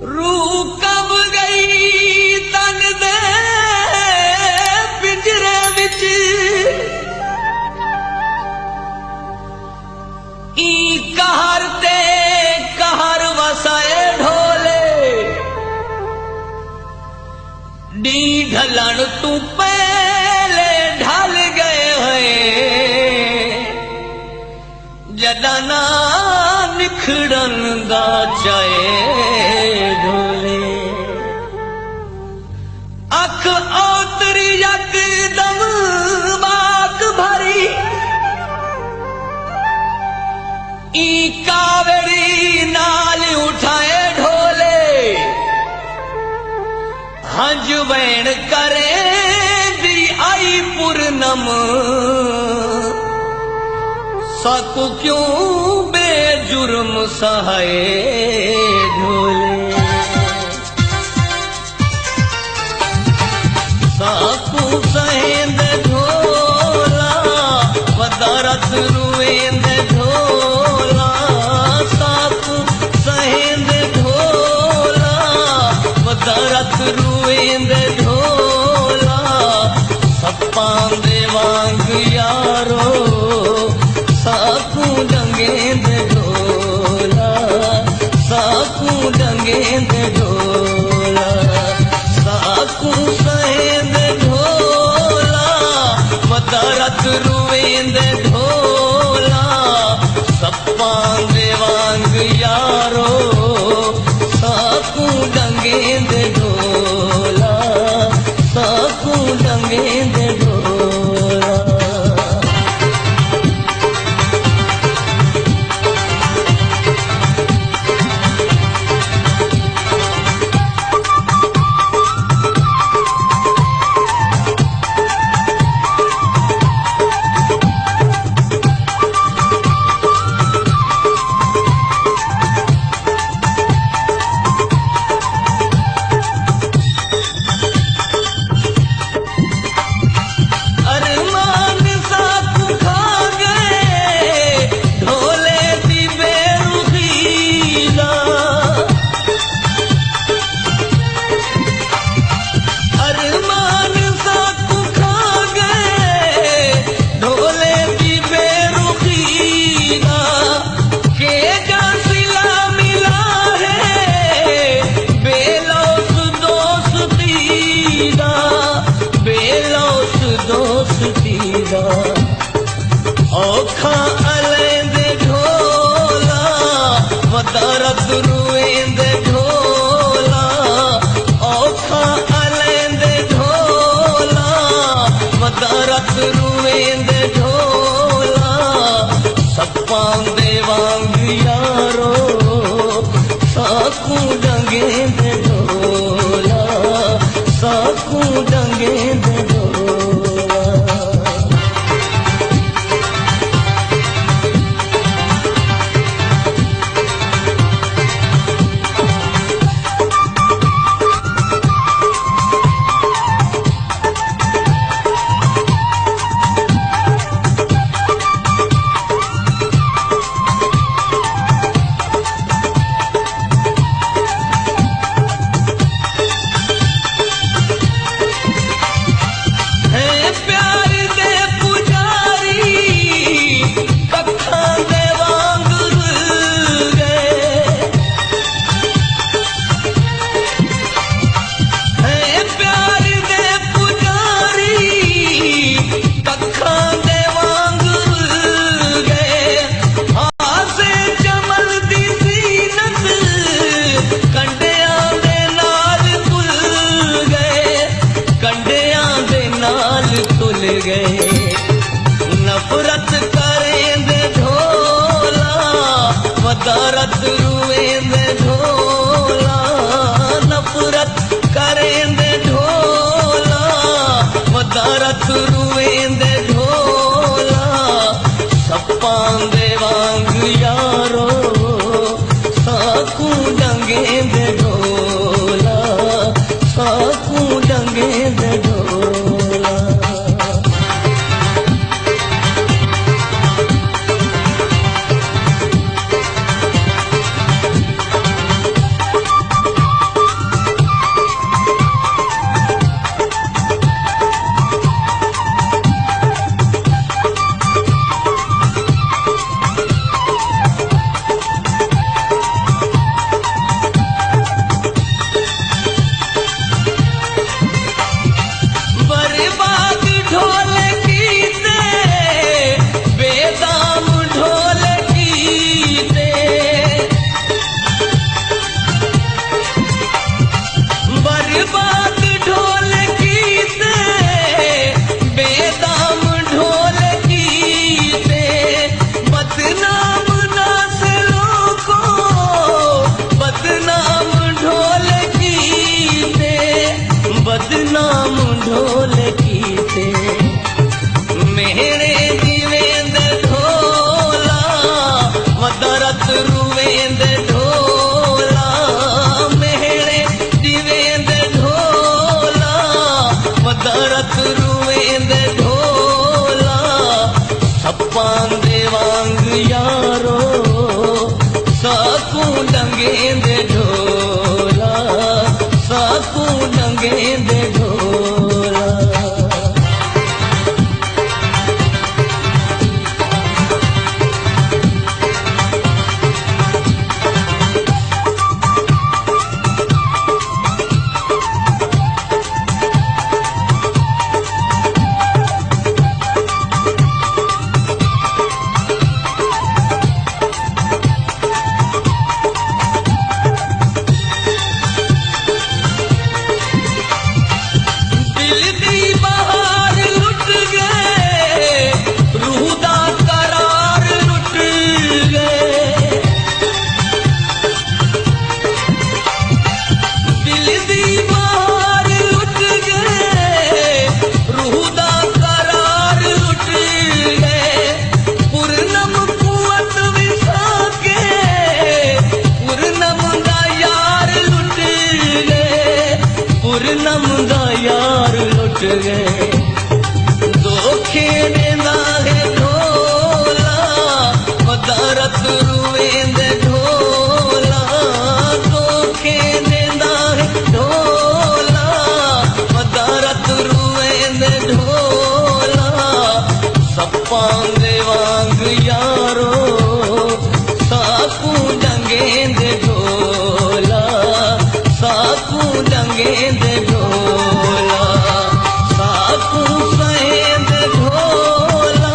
रूह कब गई तन दे पिंजरे विच ई कहर ते कहर वसाए ढोले डी ढलन तू पहले ढल गए हैं जडना निखड़न दा चाहे ढोले अख ओतरी यकदम बाक भरी ई कावड़ी नाल उठाए ढोले हंज वैण करे दी आई पूर्णम साकू क्यों बेजुर्म सहाय ढोले साकू सहेंद ढोला वदारत रुएंद ढोला साकू सहेंद ढोला वदारत रुएंद ढोला सपां दे वांग यारो साकू डंगेंद ढोला साकू डंगेंद ढोला साकू सहेंद ढोला वदारत रुएंद ढोला सपां दे वांग यारो साकू डंगेंद ढोला साकू डंगेंद ढोला औखा अलेंद ढोला वदारत रुएंद ढोला औखा अलेंद ढोला वदारत रुएंद ढोला सपां दे वांग यारो साकू डंगेंद ढोला साकू डंगेंद ढोला नफरत करेंद ढोला वदारत रुएंद ढोला नफरत करेंद ढोला वदारत रुएंद ढोला सपां दे वांग यारो साकू डंगेंद ढोला साकू डंगेंद ढोला डंगेंदे ढोला, साकू डंगेंदे ढोला। दिल दी बहार लुट गए, रूह दा करार लुट गए। दिल दी बहार लुट गए, रूह दा करार लुट गए। पूरनम कुवत विसा के, पूरनम दा यार लुट गए, पूरनम दा यार लुट गए। धोखे देंदा है ढोला, मदारत रुवेंदे ढोला। धोखे देंदा है ढोला, मदारत रुवेंदे ढोला। सप्पां दे वांग यारो, साकू डंगेंदे ढोला, साकू डंगेंदे ढोला। साकू सहेंदे ढोला,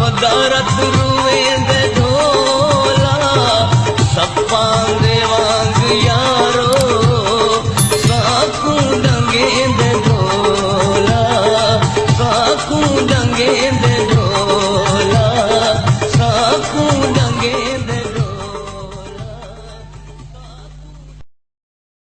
मदारत रुवेंदे ढोला। सप्पां दे वांग यारो, साकू डंगेंदे ढोला, साकू डंगेंदे